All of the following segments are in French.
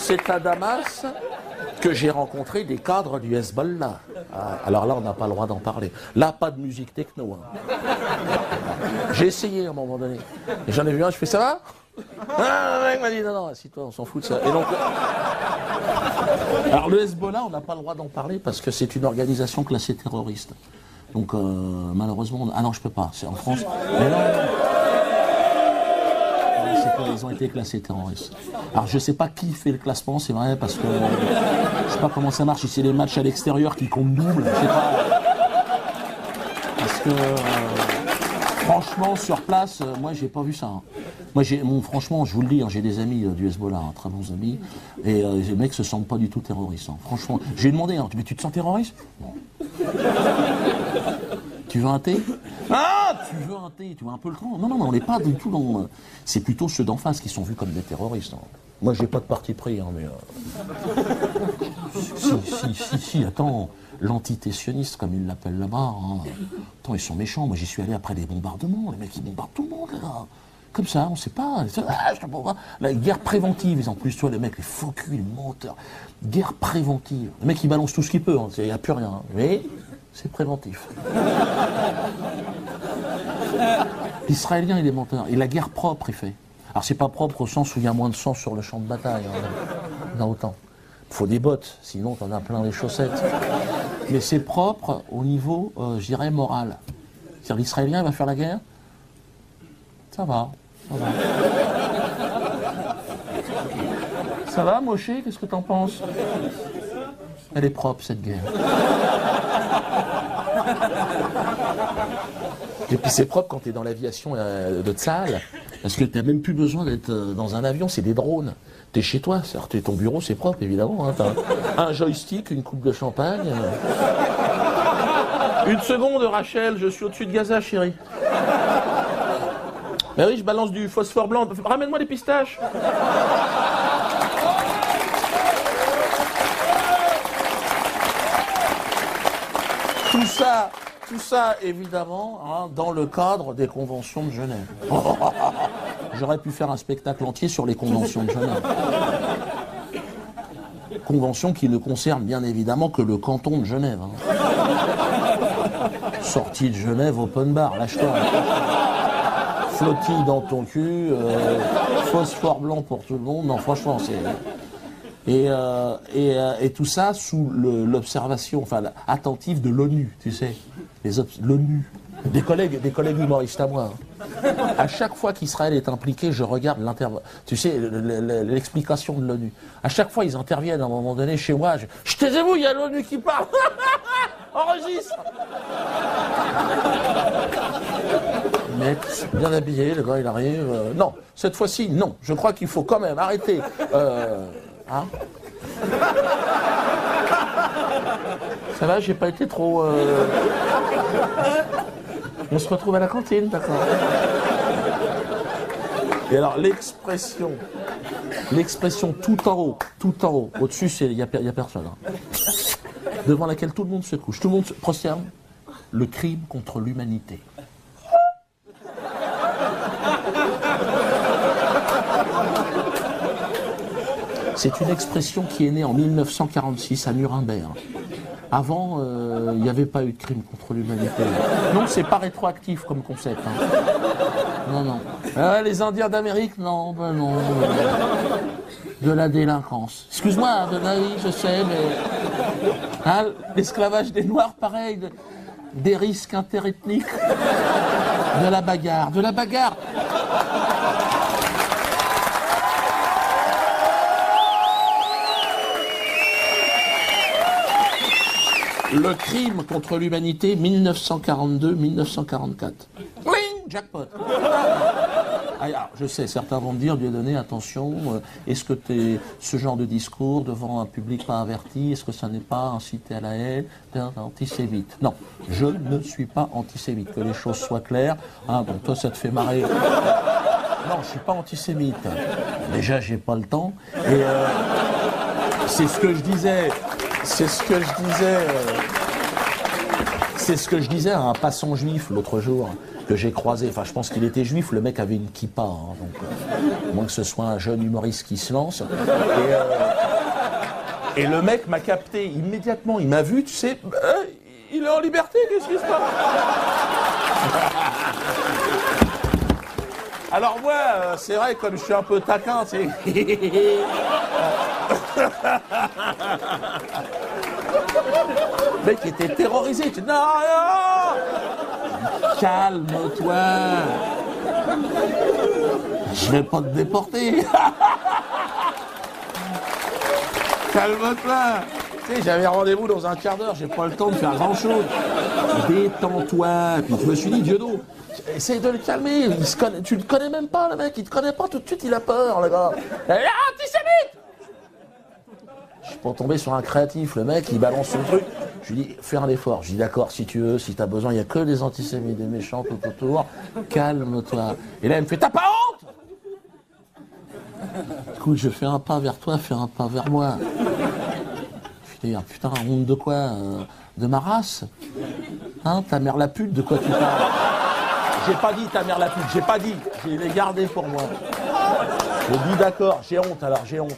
c'est à Damas que j'ai rencontré des cadres du Hezbollah. Ah, alors là, on n'a pas le droit d'en parler. Là, pas de musique techno. Hein. J'ai essayé à un moment donné. Et j'en ai vu un, je fais ça va? Ah, le mec m'a dit non, non, assis-toi, on s'en fout de ça. Et donc, alors le Hezbollah, on n'a pas le droit d'en parler parce que c'est une organisation classée terroriste. Donc malheureusement, ah non, je peux pas. C'est en France. Mais non, ils ont été classés terroristes. Alors je sais pas qui fait le classement, c'est vrai, parce que je sais pas comment ça marche. Si c'est les matchs à l'extérieur qui comptent double, je sais pas. Parce que franchement, sur place, moi j'ai pas vu ça. Hein. Moi, franchement, je vous le dis, hein, j'ai des amis du Hezbollah, hein, très bons amis, et les mecs se sentent pas du tout terroristes. Hein. Franchement, j'ai demandé, hein, mais tu te sens terroriste? Non. Tu veux un thé? Ah, tu veux un thé? Tu veux un peu le temps? Non, non, on n'est pas du tout dans. C'est plutôt ceux d'en face qui sont vus comme des terroristes. Hein. Moi, j'ai pas de parti pris, hein, mais. Si, attends, l'antitessionniste, comme ils l'appellent là-bas, hein. Attends, ils sont méchants. Moi, j'y suis allé après des bombardements. Les mecs, ils bombardent tout le monde, là. Comme ça, on sait pas. La guerre préventive, ils en plus, toi, les mecs, les faux culs, les menteurs. Guerre préventive. Le mec, il balance tout ce qu'il peut, il n'y a plus rien. Hein. Mais c'est préventif. L'Israélien, il est menteur. Et la guerre propre, il fait. Alors, c'est pas propre au sens où il y a moins de sang sur le champ de bataille. Hein, dans autant. Il faut des bottes, sinon t'en as plein les chaussettes. Mais c'est propre au niveau, je dirais, moral. C'est-à-dire, l'Israélien, il va faire la guerre? Ça va, ça va. Ça va, Moshe? Qu'est-ce que t'en penses? Elle est propre, cette guerre. Et puis c'est propre quand t'es dans l'aviation de Tsahal, parce que t'as même plus besoin d'être dans un avion, c'est des drones. T'es chez toi, c'est ton bureau, c'est propre, évidemment. Hein, t'as un joystick, une coupe de champagne. Une seconde, Rachel, je suis au-dessus de Gaza, chérie. Mais oui, je balance du phosphore blanc. Ramène-moi des pistaches. Tout ça, évidemment, hein, dans le cadre des conventions de Genève. J'aurais pu faire un spectacle entier sur les conventions de Genève. Conventions qui ne concernent bien évidemment que le canton de Genève. Hein. Sortie de Genève, open bar, lâche-toi. Flottille dans ton cul, phosphore blanc pour tout le monde. Non, franchement, c'est... Et tout ça sous l'observation, enfin, attentive de l'ONU, tu sais. L'ONU. Des collègues humoristes à moi. Hein. À chaque fois qu'Israël est impliqué, je regarde l'explication de l'ONU. À chaque fois, ils interviennent à un moment donné chez moi. Je taisez-vous, il y a l'ONU qui parle. Enregistre. Mec, bien habillé, le gars il arrive. Non, cette fois-ci, non. Je crois qu'il faut quand même arrêter. Hein? Ça va, j'ai pas été trop. On se retrouve à la cantine, d'accord. Et alors l'expression tout en haut, au-dessus, il y a personne. Hein. Devant laquelle tout le monde se couche, tout le monde se prosterne. Le crime contre l'humanité. C'est une expression qui est née en 1946 à Nuremberg. Avant, il n'y avait pas eu de crime contre l'humanité. Non, c'est pas rétroactif comme concept. Hein. Non. Les Indiens d'Amérique, non, ben non. De la délinquance. Excuse-moi, oui, je sais, mais... Hein, l'esclavage des Noirs, pareil. Des risques interethniques. De la bagarre. Le crime contre l'humanité, 1942-1944. Oui, jackpot. Alors, je sais, certains vont me dire, Dieudonné, attention, est-ce que ce genre de discours devant un public pas averti, est-ce que ça n'est pas incité à la haine, antisémite? Non, je ne suis pas antisémite, que les choses soient claires. Hein, bon, toi, ça te fait marrer. Non, je suis pas antisémite. Déjà, j'ai pas le temps. Et c'est ce que je disais. C'est ce que je disais à un passant juif l'autre jour que j'ai croisé. Enfin, je pense qu'il était juif. Le mec avait une kippa. Hein, donc, moins que ce soit un jeune humoriste qui se lance. Et le mec m'a capté immédiatement, il m'a vu, tu sais, il est en liberté, qu'est-ce qui se passe? Alors moi, c'est vrai, comme je suis un peu taquin, tu sais. Le mec était terrorisé, tu dis, non, non, calme-toi. Je vais pas te déporter. Calme-toi. Tu sais, j'avais rendez-vous dans un quart d'heure, j'ai pas le temps de faire grand-chose. Détends-toi. Puis je me suis dit, Diodo, essaye de le calmer. Tu le connais même pas, le mec. Il te connaît pas, tout de suite, il a peur, le gars. Antisémite! Je suis pas tombé sur un créatif, le mec, il balance son truc. Je lui dis, fais un effort. Je dis, d'accord, si tu veux, si t'as besoin, il n'y a que des antisémites, des méchants tout autour. Calme-toi. Et là, il me fait, t'as pas honte? Écoute, je fais un pas vers toi, fais un pas vers moi. Je dis, putain, honte de quoi? De ma race? Hein, ta mère la pute, de quoi tu parles? J'ai pas dit ta mère la pute, j'ai pas dit. Je l'ai gardé pour moi. Je dis d'accord, j'ai honte alors, j'ai honte.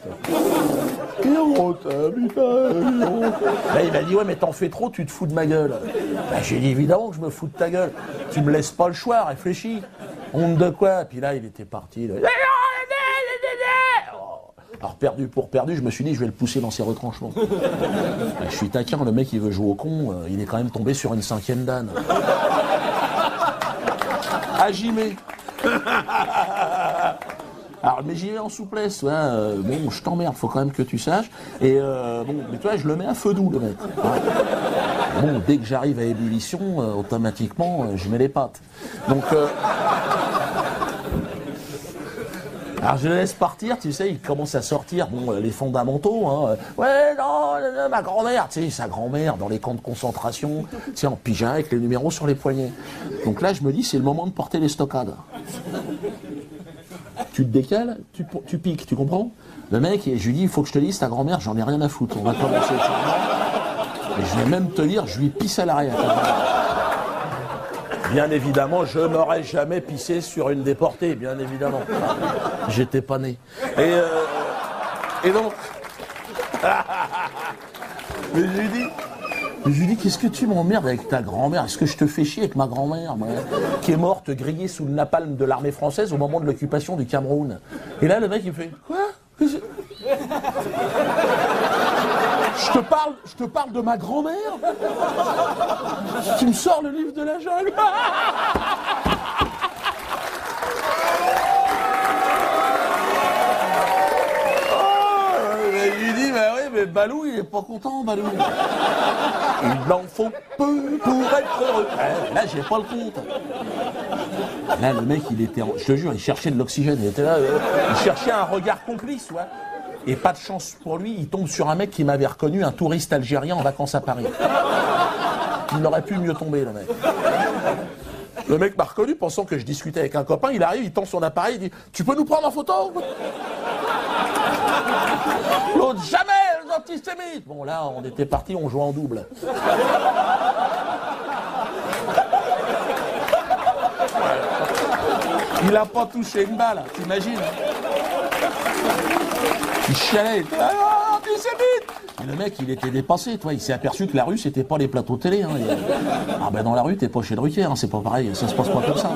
Quelle honte, putain, j'ai honte. Là, il m'a dit, ouais, mais t'en fais trop, tu te fous de ma gueule. Bah, j'ai dit, évidemment que je me fous de ta gueule. Tu me laisses pas le choix, réfléchis. Honte de quoi? Puis là, il était parti. Là. Alors, perdu pour perdu, je me suis dit, je vais le pousser dans ses retranchements. Je suis taquin, le mec, il veut jouer au con, il est quand même tombé sur une 5e dan. Agimé. Alors, mais j'y vais en souplesse, ouais, bon, je t'emmerde, faut quand même que tu saches. Et bon, mais tu vois, je le mets à feu doux, le mec. Ouais. Bon, dès que j'arrive à ébullition, automatiquement, je mets les pattes. Donc, alors je le laisse partir, tu sais, il commence à sortir, bon, les fondamentaux, hein. Ouais, non, ma grand-mère, tu sais, sa grand-mère dans les camps de concentration, tu sais, en pyjama avec les numéros sur les poignets. Donc là, je me dis, c'est le moment de porter les stockades. Tu te décales, tu piques, tu comprends? Le mec, je lui dis, il faut que je te dise, ta grand-mère, j'en ai rien à foutre, on va commencer. Et je vais même te dire, je lui pisse à l'arrière. Bien évidemment, je n'aurais jamais pissé sur une déportée, bien évidemment. J'étais pas né. Et donc... Mais je lui dis, qu'est-ce que tu m'emmerdes avec ta grand-mère? Est-ce que je te fais chier avec ma grand-mère, moi, qui est morte grillée sous le napalm de l'armée française au moment de l'occupation du Cameroun? Et là, le mec, il fait, quoi? Je te parle de ma grand-mère? Tu me sors le livre de la jungle? Je lui dis, bah oui, mais Balou, il est pas content, Balou. Il en faut peu pour être heureux. Là, j'ai pas le compte. Là, le mec, il était, je te jure, il cherchait de l'oxygène. Il était là, il cherchait un regard complice, ouais. Et pas de chance pour lui, il tombe sur un mec qui m'avait reconnu, un touriste algérien en vacances à Paris. Il n'aurait pu mieux tomber, le mec. Le mec m'a reconnu, pensant que je discutais avec un copain. Il arrive, il tend son appareil, il dit « Tu peux nous prendre en photo ?» L'autre, jamais, les antisémites. Bon, là, on était partis, on jouait en double. Il a pas touché une balle, t'imagines? Il chialait. Ah, antisémite! Et le mec, il était dépassé, toi. Il s'est aperçu que la rue, c'était pas les plateaux télé. Hein. Ah ben dans la rue, t'es pas chez Drucker, hein. C'est pas pareil, ça se passe pas comme ça.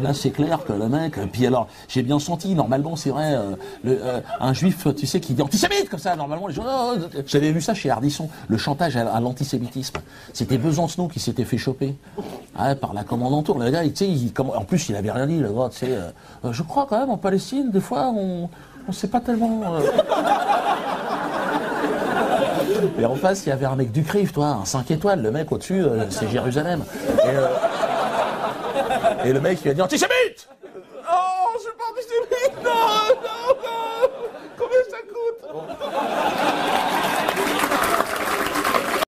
Là, c'est clair que le mec... Puis alors, j'ai bien senti, normalement, c'est vrai, un juif, tu sais, qui dit antisémite, comme ça, normalement, les gens... J'avais vu ça chez Ardisson, le chantage à l'antisémitisme. C'était Besancenot qui s'était fait choper par la commandanture. Le gars, tu sais, en plus, il avait rien dit, le gars, tu sais. Je crois quand même, en Palestine, des fois, on sait pas tellement... Et en face, il y avait un mec du CRIF, toi, un 5 étoiles. Le mec au-dessus, c'est Jérusalem. Et le mec, il a dit antisémite! Oh, je suis pas antisémite! Non!